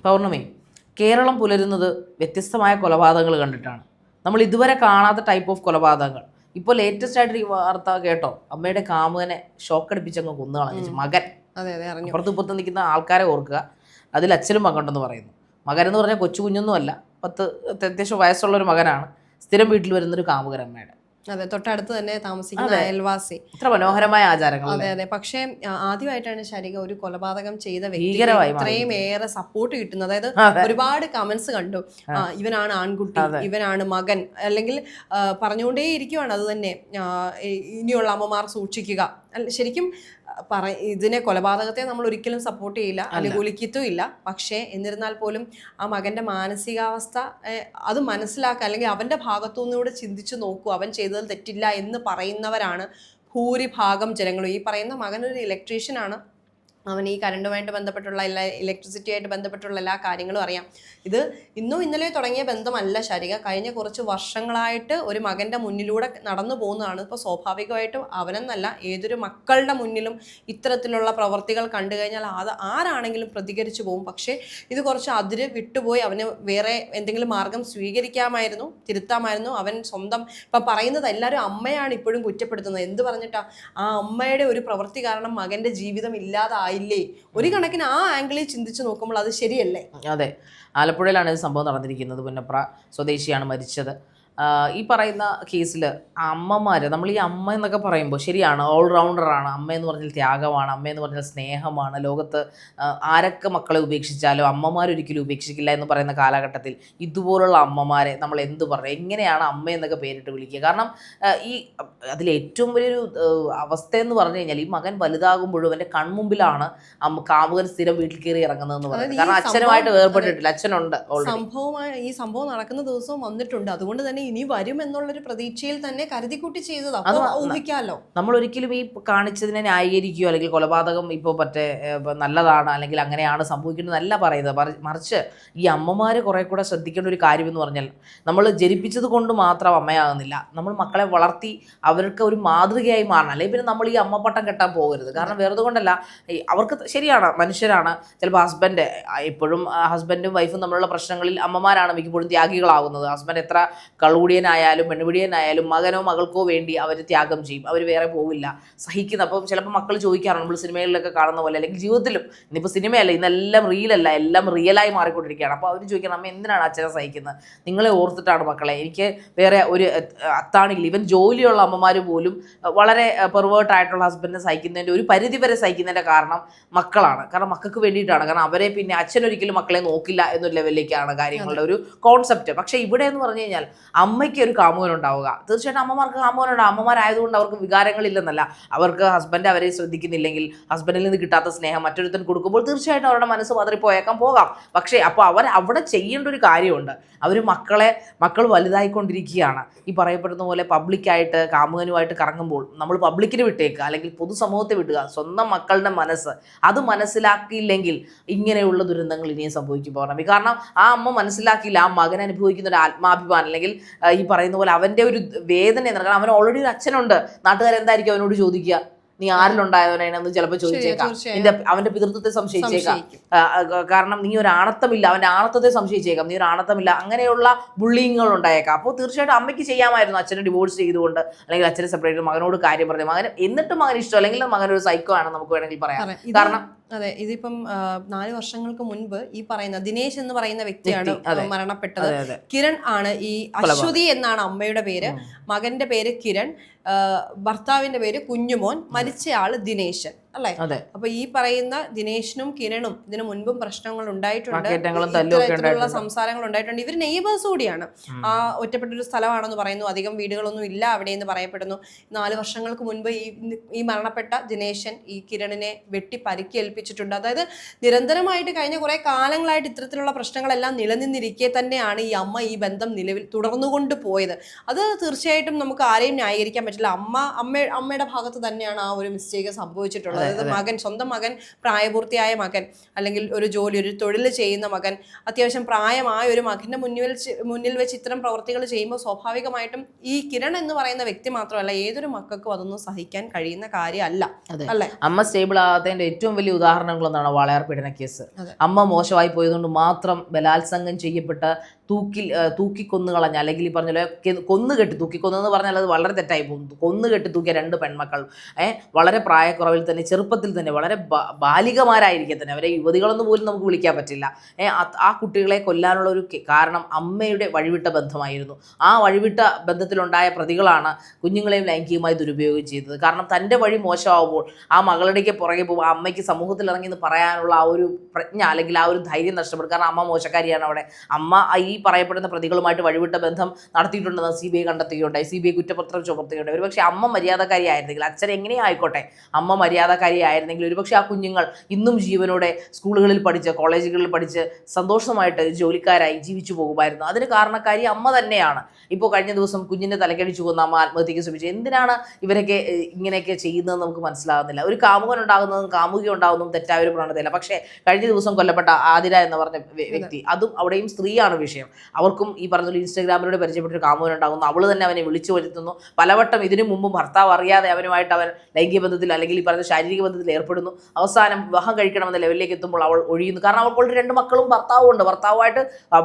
പൗർണമി, കേരളം പുലരുന്നത് വ്യത്യസ്തമായ കൊലപാതകങ്ങൾ കണ്ടിട്ടാണ്. നമ്മൾ ഇതുവരെ കാണാത്ത ടൈപ്പ് ഓഫ് കൊലപാതകങ്ങൾ. ഇപ്പോൾ ലേറ്റസ്റ്റ് ആയിട്ട് ഈ വാർത്ത കേട്ടോ, അമ്മയുടെ കാമുകനെ ഷോക്കടിപ്പിച്ചങ്ങ് കൊന്നുകളഞ്ഞു മകൻ. അപ്പുറത്തും ഇപ്പുറത്ത് നിൽക്കുന്ന ആൾക്കാരെ ഓർക്കുക, അതിൽ അച്ഛനും മകണ്ടെന്ന് പറയുന്നു. മകൻ എന്ന് പറഞ്ഞാൽ കൊച്ചു കുഞ്ഞൊന്നും അല്ല, അത്യാവശ്യം വയസ്സുള്ളൊരു മകനാണ്. സ്ഥിരം വീട്ടിൽ വരുന്നൊരു കാമുകൻ അമ്മയുടെ. അതെ, തൊട്ടടുത്ത് തന്നെ താമസിക്കുന്ന അയൽവാസി. ഇത്ര മനോഹരമായ ആചാരങ്ങൾ. അതെ അതെ. പക്ഷെ ആദ്യമായിട്ടാണ് ശരിക ഒരു കൊലപാതകം ചെയ്ത വ്യക്തി ഇത്രയും ഏറെ സപ്പോർട്ട് കിട്ടുന്നത്. അതായത് ഒരുപാട് കമന്റ്സ് കണ്ടു, ഇവനാണ് ആൺകുട്ടി, ഇവനാണ് മകൻ, അല്ലെങ്കിൽ പറഞ്ഞുകൊണ്ടേ ഇരിക്കുവാണ് അത് തന്നെ, ഇനിയുള്ള അമ്മമാർ സൂക്ഷിക്കുക. ശരിക്കും ഇതിനെ കൊലപാതകത്തെ നമ്മൾ ഒരിക്കലും സപ്പോർട്ട് ചെയ്യില്ല, അനുകൂലിക്കത്തും ഇല്ല. പക്ഷേ എന്നിരുന്നാൽ പോലും ആ മകന്റെ മാനസികാവസ്ഥ അത് മനസ്സിലാക്കുക, അല്ലെങ്കിൽ അവന്റെ ഭാഗത്തുനിന്നൂടെ ചിന്തിച്ചു നോക്കൂ, അവൻ ചെയ്തതിൽ തെറ്റില്ല എന്ന് പറയുന്നവരാണ് ഭൂരിഭാഗം ജനങ്ങളും. ഈ പറയുന്ന മകൻ ഒരു ഇലക്ട്രീഷ്യനാണ്, അവൻ ഈ കറണ്ടുമായിട്ട് ബന്ധപ്പെട്ടുള്ള ഇലക്ട്രിസിറ്റി ആയിട്ട് ബന്ധപ്പെട്ടുള്ള എല്ലാ കാര്യങ്ങളും അറിയാം. ഇത് ഇന്നും ഇന്നലെ തുടങ്ങിയ ബന്ധമല്ല ശരിക, കഴിഞ്ഞ കുറച്ച് വർഷങ്ങളായിട്ട് ഒരു മകൻ്റെ മുന്നിലൂടെ നടന്നു പോകുന്നതാണ്. ഇപ്പോൾ സ്വാഭാവികമായിട്ടും അവനെന്നല്ല, ഏതൊരു മക്കളുടെ മുന്നിലും ഇത്തരത്തിലുള്ള പ്രവർത്തികൾ കണ്ടു കഴിഞ്ഞാൽ അത് ആരാണെങ്കിലും പ്രതികരിച്ചു പോകും. പക്ഷേ ഇത് കുറച്ച് അതിര് വിട്ടുപോയി, അവന് വേറെ എന്തെങ്കിലും മാർഗം സ്വീകരിക്കാമായിരുന്നു, തിരുത്താമായിരുന്നു. അവൻ സ്വന്തം ഇപ്പം പറയുന്നത് എല്ലാവരും അമ്മയാണ് ഇപ്പോഴും കുറ്റപ്പെടുത്തുന്നത്. എന്ത് പറഞ്ഞിട്ടാ? ആ അമ്മയുടെ ഒരു പ്രവൃത്തി കാരണം മകൻ്റെ ജീവിതം ഇല്ലാതായില്ലേ? ഒരു കണക്കിന് ആ ആംഗിളിൽ ചിന്തിച്ചു നോക്കുമ്പോൾ അത് ശരിയല്ലേ? അതെ, ആലപ്പുഴയിലാണ് ഇത് സംഭവം നടന്നിരിക്കുന്നത്. പുന്നപ്ര സ്വദേശിയാണ് മരിച്ചത്. ഈ പറയുന്ന കേസിൽ അമ്മമാർ, നമ്മൾ ഈ അമ്മ എന്നൊക്കെ പറയുമ്പോൾ ശരിയാണ്, ഓൾറൗണ്ടറാണ്. അമ്മ എന്ന് പറഞ്ഞാൽ ത്യാഗമാണ്, അമ്മ എന്ന് പറഞ്ഞാൽ സ്നേഹമാണ്. ലോകത്ത് ആരൊക്കെ മക്കളെ ഉപേക്ഷിച്ചാലും അമ്മമാരൊരിക്കലും ഉപേക്ഷിക്കില്ല എന്ന് പറയുന്ന കാലഘട്ടത്തിൽ ഇതുപോലുള്ള അമ്മമാരെ നമ്മൾ എന്ത് പറയുക, എങ്ങനെയാണ് അമ്മ എന്നൊക്കെ പേരിട്ട് വിളിക്കുക? കാരണം ഈ അതിലേറ്റവും വലിയൊരു അവസ്ഥ എന്ന് പറഞ്ഞു കഴിഞ്ഞാൽ, ഈ മകൻ വലുതാകുമ്പോഴും എൻ്റെ കൺമുമ്പിലാണ് കാമുകൻ സ്ഥിരം വീട്ടിൽ കയറി ഇറങ്ങുന്നതെന്ന് പറയുന്നത്. കാരണം അച്ഛനുമായിട്ട് വേർപെട്ടിട്ടില്ല, അച്ഛനുണ്ട്. ഈ സംഭവം നടക്കുന്ന ദിവസവും വന്നിട്ടുണ്ട്. അതുകൊണ്ട് തന്നെ ഇനി വരും എന്നുള്ളൊരു പ്രതീക്ഷയിൽ തന്നെ കരുതിക്കൂട്ടി ചെയ്തതാ. ഊഹിക്കാമല്ലോ. നമ്മൾ ഒരിക്കലും ഈ കാണിച്ചതിനെ ന്യായീകരിക്കുകയോ അല്ലെങ്കിൽ കൊലപാതകം ഇപ്പോൾ നല്ലതാണ് അല്ലെങ്കിൽ അങ്ങനെയാണ് സംഭവിക്കുന്നതല്ല പറയുന്നത്. മറിച്ച് ഈ അമ്മമാർ കുറെ കൂടെ ശ്രദ്ധിക്കേണ്ട ഒരു കാര്യം എന്ന് പറഞ്ഞാൽ, നമ്മൾ ജനിപ്പിച്ചത് കൊണ്ട് മാത്രം അമ്മയാകുന്നില്ല, നമ്മൾ മക്കളെ വളർത്തി അവർക്ക് ഒരു മാതൃകയായി മാറണം. അല്ലെങ്കിൽ പിന്നെ നമ്മൾ ഈ അമ്മപ്പട്ടം കെട്ടാൻ പോകരുത്. കാരണം വേറെ കൊണ്ടല്ല, അവർക്ക് ശരിയാണ്, മനുഷ്യരാണ്. ചിലപ്പോൾ എപ്പോഴും ഹസ്ബൻഡും വൈഫും തമ്മിലുള്ള പ്രശ്നങ്ങളിൽ അമ്മമാരാണ് മിക്കപ്പോഴും ത്യാഗികളാകുന്നത്. ഹസ്ബൻഡ് എത്ര കള്ളുകുടിയനായാലും പെണ്ണുപിടിയനായാലും മകനോ മകൾക്കോ വേണ്ടി അവർ ത്യാഗം ചെയ്യും, അവർ വേറെ പോവില്ല, സഹിക്കുന്ന. അപ്പം ചിലപ്പോൾ മക്കൾ ചോദിക്കാറുണ്ട്, നമ്മൾ സിനിമകളിലൊക്കെ കാണുന്ന പോലെ, അല്ലെങ്കിൽ ജീവിതത്തിലും, ഇന്നിപ്പോൾ സിനിമയല്ല, ഇന്നെല്ലാം റീലല്ല, എല്ലാം റിയലായി മാറിക്കൊണ്ടിരിക്കുകയാണ്. അപ്പോൾ അവർ ചോദിക്കണം, അമ്മ എന്തിനാണ് അച്ഛനെ സഹിക്കുന്നത്? നിങ്ങളെ ഓർത്തിട്ടാണ് മക്കളെ. എനിക്ക് വേറെ ഒരു അത്താണെങ്കിൽ ഇവൻ ജോലിയുള്ള അമ്മമാർ പോലും വളരെ പെർവേർട്ടായിട്ടുള്ള ഹസ്ബൻഡിനെ സഹിക്കുന്നതിൻ്റെ ഒരു പരിധി വരെ സഹിക്കുന്നതിൻ്റെ കാരണം മക്കളാണ്. കാരണം മക്കൾക്ക് വേണ്ടിയിട്ടാണ്. കാരണം അവരെ പിന്നെ അച്ഛനൊരിക്കലും മക്കളെ നോക്കില്ല എന്നൊരു ലെവലിലേക്കാണ് കാര്യങ്ങളുടെ ഒരു കോൺസെപ്റ്റ്. പക്ഷേ ഇവിടെ എന്ന് പറഞ്ഞു കഴിഞ്ഞാൽ അമ്മയ്ക്ക് ഒരു കാമുകൻ ഉണ്ടാവുക, തീർച്ചയായിട്ടും അമ്മമാർക്ക് കാമുകനുണ്ടാവും. അമ്മമാരായതുകൊണ്ട് അവർക്ക് വികാരങ്ങളില്ലെന്നല്ല, അവർക്ക് ഹസ്ബൻഡ് അവരെ ശ്രദ്ധിക്കുന്നില്ലെങ്കിൽ, ഹസ്ബൻഡിൽ നിന്ന് കിട്ടാത്ത സ്നേഹം മറ്റൊരുത്തൻ കൊടുക്കുമ്പോൾ തീർച്ചയായിട്ടും അവരുടെ മനസ്സ് പോകാം. പക്ഷേ അപ്പോൾ അവർ അവിടെ ചെയ്യേണ്ട ഒരു കാര്യമുണ്ട്. അവർ മക്കൾ വലുതായിക്കൊണ്ടിരിക്കുകയാണ്. ഈ പറയപ്പെടുന്ന പോലെ പബ്ലിക്കായിട്ട് കാമുകനുമായിട്ട് കറങ്ങുമ്പോൾ നമ്മൾ പബ്ലിക്കിന് വിട്ടേക്കുക, അല്ലെങ്കിൽ പൊതുസമൂഹത്തെ വിട്ടുക. സ്വന്തം മക്കളുടെ മനസ്സ് അത് മനസ്സിലാക്കിയില്ലെങ്കിൽ ഇങ്ങനെയുള്ള ദുരന്തങ്ങൾ ഇനിയും സംഭവിക്കും പൗർണമി. കാരണം ആ അമ്മ മനസ്സിലാക്കിയില്ല, ആ മകൻ അനുഭവിക്കുന്ന ഒരു ആത്മാഭിമാനം, അല്ലെങ്കിൽ ഈ പറയുന്ന പോലെ അവൻ്റെ ഒരു വേദന എന്താണ്. കാരണം അവൻ ഓൾറെഡി ഒരു അച്ഛനുണ്ട്. നാട്ടുകാരെന്തായിരിക്കും അവനോട് ചോദിക്കുക? നീ ആരിലുണ്ടായവനാണെന്ന് ചിലപ്പോൾ ചോദിച്ചേക്കാം. അവന്റെ പിതൃത്വത്തെ സംശയിച്ചേക്കാം. കാരണം നീ ഒരു ആണത്തമില്ല, അവന്റെ ആണത്തത്തെ സംശയിച്ചേക്കാം. നീ ഒരു ആണത്തമില്ല, അങ്ങനെയുള്ള ബുള്ളിങ്ങുകൾ ഉണ്ടായേക്കാം. അപ്പോൾ തീർച്ചയായിട്ടും അമ്മയ്ക്ക് ചെയ്യാമായിരുന്നു, അച്ഛനെ ഡിവോഴ്സ് ചെയ്തുകൊണ്ട്, അല്ലെങ്കിൽ അച്ഛനെ സെപ്പറേറ്റ്, മകനോട് കാര്യം പറഞ്ഞു. എന്നിട്ടും മകൻ ഇഷ്ടം, അല്ലെങ്കിൽ മകനൊരു സൈക്കോ ആണ് നമുക്ക് വേണമെങ്കിൽ പറയാം. കാരണം അതെ, ഇതിപ്പം 4 വർഷങ്ങൾക്ക് മുൻപ് ഈ പറയുന്ന ദിനേശ് എന്ന് പറയുന്ന വ്യക്തിയാണ് മരണപ്പെട്ടത്. കിരൺ ആണ്. ഈ അശ്വതി എന്നാണ് അമ്മയുടെ പേര്, മകന്റെ പേര് കിരൺ, ഭർത്താവിന്റെ പേര് കുഞ്ഞുമോൻ, മരിച്ചയാള് ദിനേശൻ അല്ലേ? അപ്പൊ ഈ പറയുന്ന ദിനേശിനും കിരണും ഇതിനു മുൻപും പ്രശ്നങ്ങൾ ഉണ്ടായിട്ടുണ്ട്, ഇത്തരത്തിലുള്ള സംസാരങ്ങൾ ഉണ്ടായിട്ടുണ്ട്. ഇവർ നെയ്ബേഴ്സ് കൂടിയാണ്. ആ ഒറ്റപ്പെട്ടൊരു സ്ഥലമാണെന്ന് പറയുന്നു, അധികം വീടുകളൊന്നും ഇല്ല അവിടെ എന്ന് പറയപ്പെടുന്നു. 4 വർഷങ്ങൾക്ക് മുൻപ് ഈ മരണപ്പെട്ട ദിനേശൻ ഈ കിരണിനെ വെട്ടി പരിക്കേൽപ്പിച്ചിട്ടുണ്ട്. അതായത് നിരന്തരമായിട്ട് കഴിഞ്ഞ കുറെ കാലങ്ങളായിട്ട് ഇത്തരത്തിലുള്ള പ്രശ്നങ്ങളെല്ലാം നിലനിന്നിരിക്കെ തന്നെയാണ് ഈ അമ്മ ഈ ബന്ധം നിലവിൽ തുടർന്നുകൊണ്ട് പോയത്. അത് തീർച്ചയായിട്ടും നമുക്ക് ആരെയും ന്യായീകരിക്കാൻ പറ്റില്ല. അമ്മയുടെ ഭാഗത്ത് തന്നെയാണ് ആ ഒരു മിസ്റ്റേക്ക് സംഭവിച്ചിട്ടുള്ളത്. അതായത് മകൻ, സ്വന്തം മകൻ, പ്രായപൂർത്തിയായ മകൻ, അല്ലെങ്കിൽ ഒരു ജോലി, ഒരു തൊഴിൽ ചെയ്യുന്ന മകൻ, അത്യാവശ്യം പ്രായമായ ഒരു മകന്റെ മുന്നിൽ വെച്ച് ഇത്തരം പ്രവർത്തികൾ ചെയ്യുമ്പോൾ സ്വാഭാവികമായിട്ടും ഈ കിരൺ എന്ന് പറയുന്ന വ്യക്തി മാത്രമല്ല, ഏതൊരു മക്കൾക്കും അതൊന്നും സഹിക്കാൻ കഴിയുന്ന കാര്യമല്ല. അല്ലെ? അമ്മ സ്റ്റേബിൾ ആകാത്തതിന്റെ ഏറ്റവും വലിയ ഉദാഹരണങ്ങളൊന്നാണ് വാളയാർ പീഡന കേസ്. അമ്മ മോശമായി പോയതുകൊണ്ട് മാത്രം ബലാത്സംഗം ചെയ്യപ്പെട്ട് തൂക്കിക്കൊന്നുകളഞ്ഞ, അല്ലെങ്കിൽ ഈ പറഞ്ഞ കൊന്നുകെട്ടി, തൂക്കിക്കൊന്നെന്ന് പറഞ്ഞാൽ അത് വളരെ തെറ്റായി പോകും. കൊന്നുകെട്ടി തൂക്കിയ 2 പെൺമക്കൾ വളരെ പ്രായക്കുറവിൽ തന്നെ, ചെറുപ്പത്തിൽ തന്നെ, വളരെ ബാലികമാരായിരിക്കെ തന്നെ, അവരെ യുവതികളെന്ന് പോലും നമുക്ക് വിളിക്കാൻ പറ്റില്ല. ആ കുട്ടികളെ കൊല്ലാനുള്ള ഒരു കാരണം അമ്മയുടെ വഴിവിട്ട ബന്ധമായിരുന്നു. ആ വഴിവിട്ട ബന്ധത്തിലുണ്ടായ പ്രതികളാണ് കുഞ്ഞുങ്ങളെയും ലൈംഗികമായി ദുരുപയോഗം ചെയ്തത്. കാരണം തൻ്റെ വഴി മോശമാവുമ്പോൾ ആ മകളുടെക്ക് പുറകെ പോകും, ആ അമ്മയ്ക്ക് സമൂഹത്തിൽ ഇറങ്ങി എന്ന് പറയാനുള്ള ആ ഒരു പ്രജ്ഞ, അല്ലെങ്കിൽ ആ ഒരു ധൈര്യം നഷ്ടപ്പെടും. കാരണം അമ്മ മോശക്കാരിയാണ്. അവിടെ അമ്മ ഈ പറയപ്പെടുന്ന പ്രതികളുമായിട്ട് വഴിവിട്ട ബന്ധം നടത്തിയിട്ടുണ്ടെന്ന് CBI കണ്ടെത്തുകയുണ്ടായി. CBI കുറ്റപത്രം ചുമത്തുകയുണ്ടായി. ഒരുപക്ഷെ അമ്മ മര്യാദക്കാരി ആയിരുന്നെങ്കിൽ, അച്ഛൻ എങ്ങനെയും ആയിക്കോട്ടെ, അമ്മ മര്യാദക്കാരി ആയിരുന്നെങ്കിൽ ഒരുപക്ഷെ ആ കുഞ്ഞുങ്ങൾ ഇന്നും ജീവനോടെ സ്കൂളുകളിൽ പഠിച്ച്, കോളേജുകളിൽ പഠിച്ച് സന്തോഷമായിട്ട് ജോലിക്കാരായി ജീവിച്ചു പോകുമായിരുന്നു. അതിന് കാരണക്കാരി അമ്മ തന്നെയാണ്. ഇപ്പോൾ കഴിഞ്ഞ ദിവസം കുഞ്ഞിൻ്റെ തലക്കടിച്ചു കൊന്ന അമ്മ ആത്മഹത്യക്ക് ശ്രമിച്ചു. എന്തിനാണ് ഇവരൊക്കെ ഇങ്ങനെയൊക്കെ ചെയ്യുന്നതെന്ന് നമുക്ക് മനസ്സിലാകുന്നില്ല. ഒരു കാമുകൻ ഉണ്ടാകുന്നതും കാമുകി ഉണ്ടാകുന്നതും തെറ്റായ ഒരു പ്രവണതയല്ല. പക്ഷേ കഴിഞ്ഞ ദിവസം കൊല്ലപ്പെട്ട ആതിര എന്ന് പറഞ്ഞ വ്യക്തി, അതും അവിടെയും സ്ത്രീയാണ് വിഷയം. അവർക്കും ഈ പറഞ്ഞ ഇൻസ്റ്റാഗ്രാമിലൂടെ പരിചയപ്പെട്ടൊരു കാമുകൻ ഉണ്ടാകുന്നു. അവൾ തന്നെ അവനെ വിളിച്ചു വരുത്തുന്നു. പലവട്ടം ഇതിനു മുമ്പും ഭർത്താവ് അറിയാതെ അവനുമായിട്ട് അവൻ ലൈംഗിക ബന്ധത്തിൽ, അല്ലെങ്കിൽ ഈ പറഞ്ഞ ശാരീരിക ബന്ധത്തിൽ ഏർപ്പെടുന്നു. അവസാനം വിവാഹം കഴിക്കണമെന്ന ലെവലിലേക്ക് എത്തുമ്പോൾ അവൾ ഒഴിയുന്നു. കാരണം അവൾക്ക് 2 മക്കളും ഭർത്താവും ഉണ്ട്.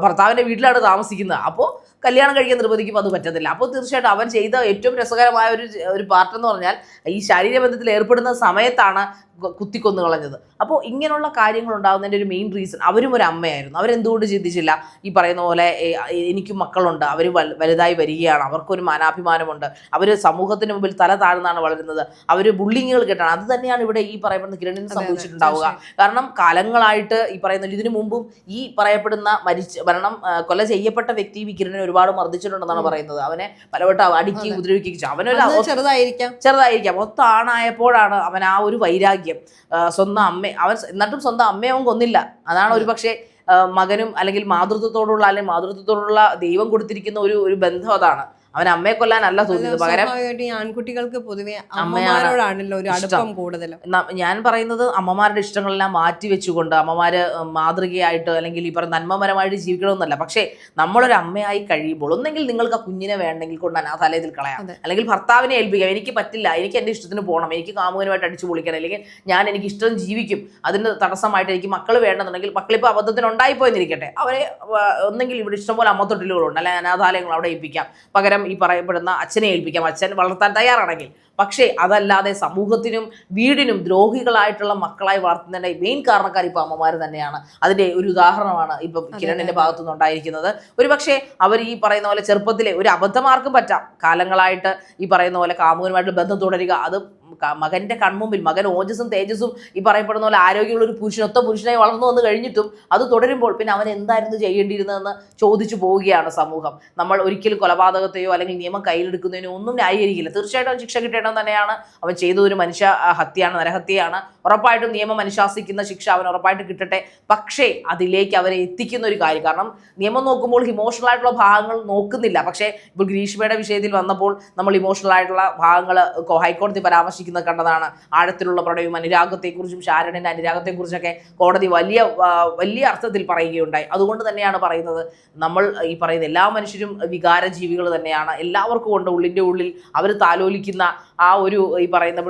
ഭർത്താവിൻ്റെ വീട്ടിലാണ് താമസിക്കുന്നത്. അപ്പോൾ കല്യാണം കഴിക്കാൻ നിർബന്ധിക്കുമ്പോൾ അത് പറ്റത്തില്ല. അപ്പോൾ തീർച്ചയായിട്ടും അവൻ ചെയ്ത ഏറ്റവും രസകരമായ ഒരു പാർട്ടെന്ന് പറഞ്ഞാൽ ഈ ശാരീരിക ബന്ധത്തിൽ ഏർപ്പെടുന്ന സമയത്താണ് കുത്തിക്കൊന്നു കളഞ്ഞത്. അപ്പോൾ ഇങ്ങനെയുള്ള കാര്യങ്ങൾ ഉണ്ടാകുന്നതിൻ്റെ ഒരു മെയിൻ റീസൺ, അവരും ഒരു അമ്മയായിരുന്നു. അവരെന്തുകൊണ്ട് ചിന്തിച്ചില്ല, ഈ പറയുന്ന പോലെ എനിക്കും മക്കളുണ്ട്, അവർ വലുതായി വരികയാണ്, അവർക്കൊരു മാനാഭിമാനമുണ്ട്, അവർ സമൂഹത്തിന് മുമ്പിൽ തല താഴ്ന്നാണ് വളരുന്നത്, അവർ ബുള്ളിങ്ങുകൾ കേട്ടാണ്. അത് തന്നെയാണ് ഇവിടെ ഈ പറയപ്പെടുന്ന കിരണിന് സംഭവിച്ചിട്ടുണ്ടാവുക. കാരണം കാലങ്ങളായിട്ട് ഈ പറയുന്ന ഇതിനു മുമ്പും ഈ പറയപ്പെടുന്ന കൊല ചെയ്യപ്പെട്ട വ്യക്തി ഈ കിരണിനെ ഒരുപാട് മർദ്ദിച്ചിട്ടുണ്ടെന്നാണ് പറയുന്നത്. അവനെ പലവട്ടം അടുക്കി ഉപദ്രവിക്കുകയും, അവനൊരു ചെറുതായിരിക്കാം ഒത്താണായപ്പോഴാണ് അവൻ ആ ഒരു വൈരാഗ്യം സ്വന്തം എന്നിട്ടും സ്വന്തം അമ്മയെ അവൻ കൊന്നില്ല. അതാണ് ഒരു പക്ഷേ മകനും അല്ലെങ്കിൽ മാതൃത്വത്തോടുള്ള ദൈവം കൊടുത്തിരിക്കുന്ന ഒരു ബന്ധം അതാണ്. അവൻ അമ്മയെ കൊല്ലാനല്ല തോന്നിയത്, പകരം ആൺകുട്ടികൾക്ക് പൊതുവെ അമ്മമാരോടാണല്ലോ ഒരു അടുപ്പം കൂടുതൽ. ഞാൻ പറയുന്നത് അമ്മമാരുടെ ഇഷ്ടങ്ങളെല്ലാം മാറ്റി വെച്ചുകൊണ്ട് അമ്മമാര് മാതൃകയായിട്ട് അല്ലെങ്കിൽ ഈ പറഞ്ഞ നന്മപരമായിട്ട് ജീവിക്കണമെന്നല്ല. പക്ഷേ നമ്മളൊരു അമ്മയായി കഴിയുമ്പോൾ ഒന്നെങ്കിൽ നിങ്ങൾക്ക് ആ കുഞ്ഞിനെ വേണ്ടെങ്കിൽ കൊണ്ട് അനാഥാലയത്തിൽ കളയാം, അല്ലെങ്കിൽ ഭർത്താവിനെ ഏൽപ്പിക്കാം. എനിക്ക് പറ്റില്ല, എനിക്ക് എൻ്റെ ഇഷ്ടത്തിന് പോകണം, എനിക്ക് കാമുകനുമായിട്ട് അടിച്ചു പൊളിക്കണം, അല്ലെങ്കിൽ എനിക്ക് ഇഷ്ടം ജീവിക്കും, അതിന് തടസ്സമായിട്ട് എനിക്ക് മക്കൾ വേണമെന്നുണ്ടെങ്കിൽ, മക്കളിപ്പോൾ അബദ്ധത്തിന് ഉണ്ടായിപ്പോയെന്നിരിക്കട്ടെ, അവരെ ഒന്നെങ്കിൽ ഇവിടെ ഇഷ്ടംപോലെ അമ്മത്തൊട്ടിലുകളുണ്ട്, അല്ലെങ്കിൽ അനാഥാലയങ്ങൾ അവിടെ ഏൽപ്പിക്കാം, പകരം ഈ പറയപ്പെടുന്ന അച്ഛനെ ഏൽപ്പിക്കാം, അച്ഛൻ വളർത്താൻ തയ്യാറാണെങ്കിൽ. പക്ഷേ അതല്ലാതെ സമൂഹത്തിനും വീടിനും ദ്രോഹികളായിട്ടുള്ള മക്കളായി വളർത്തുന്നതിൻ്റെ മെയിൻ കാരണക്കാർ ഇപ്പോൾ അമ്മമാർ തന്നെയാണ്. അതിൻ്റെ ഒരു ഉദാഹരണമാണ് ഇപ്പം കിരണിൻ്റെ ഭാഗത്തുനിന്ന് ഉണ്ടായിരിക്കുന്നത്. ഒരു പക്ഷേ അവർ ഈ പറയുന്ന പോലെ ചെറുപ്പത്തിലെ ഒരു അബദ്ധമാർക്കും പറ്റാം, കാലങ്ങളായിട്ട് ഈ പറയുന്ന പോലെ കാമുകനുമായിട്ട് ബന്ധം തുടരുക, അത് മകൻ്റെ കൺമുമ്പിൽ മകൻ ഓജസ്സും തേജസ്സും ഈ പറയപ്പെടുന്ന പോലെ ആരോഗ്യമുള്ള ഒരു ഒത്ത പുരുഷനായി വളർന്നു വന്നു കഴിഞ്ഞിട്ടും അത് തുടരുമ്പോൾ പിന്നെ അവൻ എന്തായിരുന്നു ചെയ്യേണ്ടിയിരുന്നതെന്ന് ചോദിച്ചു പോവുകയാണ് സമൂഹം. നമ്മൾ ഒരിക്കലും കൊലപാതകത്തെയോ അല്ലെങ്കിൽ നിയമം കയ്യിലെടുക്കുന്നതിനോ ഒന്നും ന്യായീകരിക്കില്ല. തീർച്ചയായിട്ടും അവൻ ശിക്ഷ കിട്ടേണ്ടത് തന്നെയാണ്. അവൻ ചെയ്തതൊരു മനുഷ്യ ഹത്യയാണ്, നരഹത്യയാണ്. ഉറപ്പായിട്ടും നിയമം അനുശാസിക്കുന്ന ശിക്ഷ അവൻ ഉറപ്പായിട്ട് കിട്ടട്ടെ. പക്ഷേ അതിലേക്ക് അവരെ എത്തിക്കുന്ന ഒരു കാര്യം, കാരണം നിയമം നോക്കുമ്പോൾ ഇമോഷണൽ ആയിട്ടുള്ള ഭാഗങ്ങൾ നോക്കുന്നില്ല. പക്ഷേ ഇപ്പോൾ ഗ്രീഷ്മയുടെ വിഷയത്തിൽ വന്നപ്പോൾ നമ്മൾ ഇമോഷണൽ ആയിട്ടുള്ള ഭാഗങ്ങൾ ഹൈക്കോടതി പരാമർശിക്കുന്നത് കണ്ടതാണ്. ആഴത്തിലുള്ള പ്രണയവും അനുരാഗത്തെക്കുറിച്ചും ശാരണിൻ്റെ അനുരാഗത്തെക്കുറിച്ചൊക്കെ കോടതി വലിയ അർത്ഥത്തിൽ പറയുകയുണ്ടായി. അതുകൊണ്ട് തന്നെയാണ് പറയുന്നത്, നമ്മൾ ഈ പറയുന്ന എല്ലാ മനുഷ്യരും വികാര ജീവികൾ തന്നെയാണ്. എല്ലാവർക്കും കൊണ്ട് ഉള്ളിൻ്റെ ഉള്ളിൽ അവർ താലോലിക്കുന്ന ആ ഒരു ഈ പറയുന്ന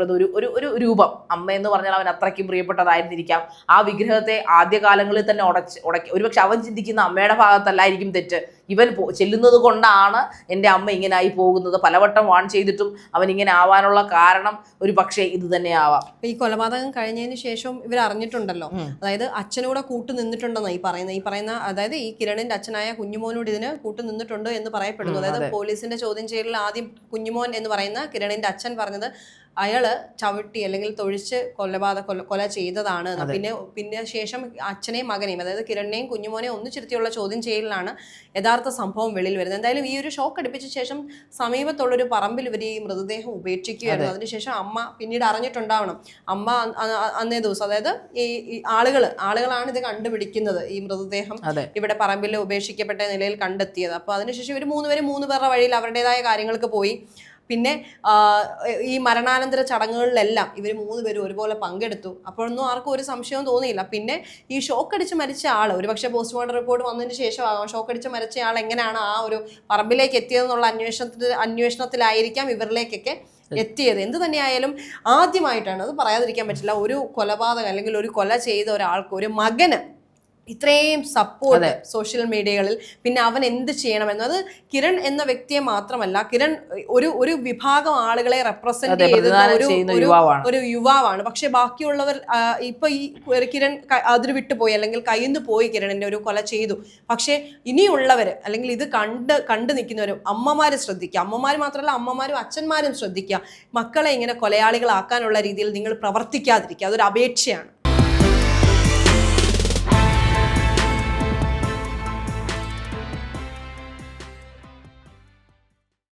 ഒരു രൂപം, അമ്മ എന്ന് പറഞ്ഞാൽ അവൻ അത്രയ്ക്കും പ്രിയപ്പെട്ടതായിരുന്നിരിക്കാം. ആ വിഗ്രഹത്തെ ആദ്യകാലങ്ങളിൽ തന്നെ ഉടക്കി ഒരുപക്ഷെ അവൻ ചിന്തിക്കുന്ന അമ്മയുടെ ഭാഗത്തല്ലായിരിക്കും തെറ്റ്, ഇവൻ ചെല്ലുന്നത് കൊണ്ടാണ് എൻ്റെ അമ്മ ഇങ്ങനായി പോകുന്നത്. പലവട്ടം വാൺ ചെയ്തിട്ടും അവൻ ഇങ്ങനെ ആവാനുള്ള കാരണം ഒരു പക്ഷേ ഇത് തന്നെ ആവാം. ഈ കൊലപാതകം കഴിഞ്ഞതിന് ശേഷം ഇവർ അറിഞ്ഞിട്ടുണ്ടല്ലോ, അതായത് അച്ഛനൂടെ കൂട്ടു നിന്നിട്ടുണ്ടെന്ന് ഈ പറയുന്ന അതായത് ഈ കിരണിന്റെ അച്ഛനായ കുഞ്ഞുമോനോട് ഇതിന് കൂട്ടു നിന്നിട്ടുണ്ട് എന്ന് പറയപ്പെടുന്നു. അതായത് പോലീസിന്റെ ചോദ്യം ചെയ്യലിൽ ആദ്യം കുഞ്ഞുമോൻ എന്ന് പറയുന്ന കിരണിന്റെ അച്ഛൻ പറഞ്ഞത് അയാള് ചവിട്ടി അല്ലെങ്കിൽ തൊഴിച്ച് കൊല ചെയ്തതാണ്. പിന്നെ ശേഷം അച്ഛനെയും മകനെയും, അതായത് കിരണിനെയും കുഞ്ഞുമോനെയും ഒന്നിച്ചിരുത്തിയുള്ള ചോദ്യം ചെയ്യലിലാണ് യഥാർത്ഥ സംഭവം വെളിയിൽ വരുന്നത്. എന്തായാലും ഈ ഒരു ഷോക്ക് അടുപ്പിച്ച ശേഷം സമീപത്തുള്ളൊരു പറമ്പിൽ ഇവർ ഈ മൃതദേഹം ഉപേക്ഷിക്കുകയായിരുന്നു. അതിനുശേഷം അമ്മ പിന്നീട് അറിഞ്ഞിട്ടുണ്ടാവണം. അമ്മ അന്നേ ദിവസം, അതായത് ഈ ആളുകളാണ് ഇത് കണ്ടുപിടിക്കുന്നത്, ഈ മൃതദേഹം ഇവിടെ പറമ്പിൽ ഉപേക്ഷിക്കപ്പെട്ട നിലയിൽ കണ്ടെത്തിയത്. അപ്പോൾ അതിനുശേഷം ഇവർ 3 പേരുടെ വഴിയിൽ അവരുടേതായ കാര്യങ്ങൾക്ക് പോയി. പിന്നെ ഈ മരണാനന്തര ചടങ്ങുകളിലെല്ലാം ഇവർ 3 പേരും ഒരുപോലെ പങ്കെടുത്തു. അപ്പോഴൊന്നും ആർക്കും ഒരു സംശയവും തോന്നിയില്ല. പിന്നെ ഈ ഷോക്ക് അടിച്ച് മരിച്ച ആൾ, ഒരുപക്ഷെ പോസ്റ്റ്മോർട്ടം റിപ്പോർട്ട് വന്നതിന് ശേഷം ഷോക്ക് അടിച്ച് മരിച്ച ആൾ എങ്ങനെയാണ് ആ ഒരു പറമ്പിലേക്ക് എത്തിയതെന്നുള്ള അന്വേഷണത്തിലായിരിക്കാം ഇവരിലേക്കൊക്കെ എത്തിയത്. എന്ത് തന്നെയായാലും ആദ്യമായിട്ടാണ്, അത് പറയാതിരിക്കാൻ പറ്റില്ല, ഒരു കൊലപാതകം അല്ലെങ്കിൽ ഒരു കൊല ചെയ്ത ഒരാൾക്ക്, ഒരു മകന് ഇത്രയും സപ്പോർട്ട് സോഷ്യൽ മീഡിയകളിൽ. പിന്നെ അവൻ എന്ത് ചെയ്യണമെന്നത് കിരൺ എന്ന വ്യക്തിയെ മാത്രമല്ല, കിരൺ ഒരു വിഭാഗം ആളുകളെ റെപ്രസെന്റ് ചെയ്ത ഒരു യുവാവാണ്. പക്ഷെ ബാക്കിയുള്ളവർ ഇപ്പൊ ഈ കിരൺ അതിൽ വിട്ടുപോയി അല്ലെങ്കിൽ കയ്യിൽ നിന്ന് പോയി, കിരണിന്റെ ഒരു കൊല ചെയ്തു. പക്ഷെ ഇനിയുള്ളവർ അല്ലെങ്കിൽ ഇത് കണ്ടു നിൽക്കുന്നവരും അമ്മമാര് ശ്രദ്ധിക്കുക. അമ്മമാർ മാത്രമല്ല, അമ്മമാരും അച്ഛന്മാരും ശ്രദ്ധിക്കുക. മക്കളെ ഇങ്ങനെ കൊലയാളികളാക്കാനുള്ള രീതിയിൽ നിങ്ങൾ പ്രവർത്തിക്കാതിരിക്കുക. അതൊരു അപേക്ഷയാണ്.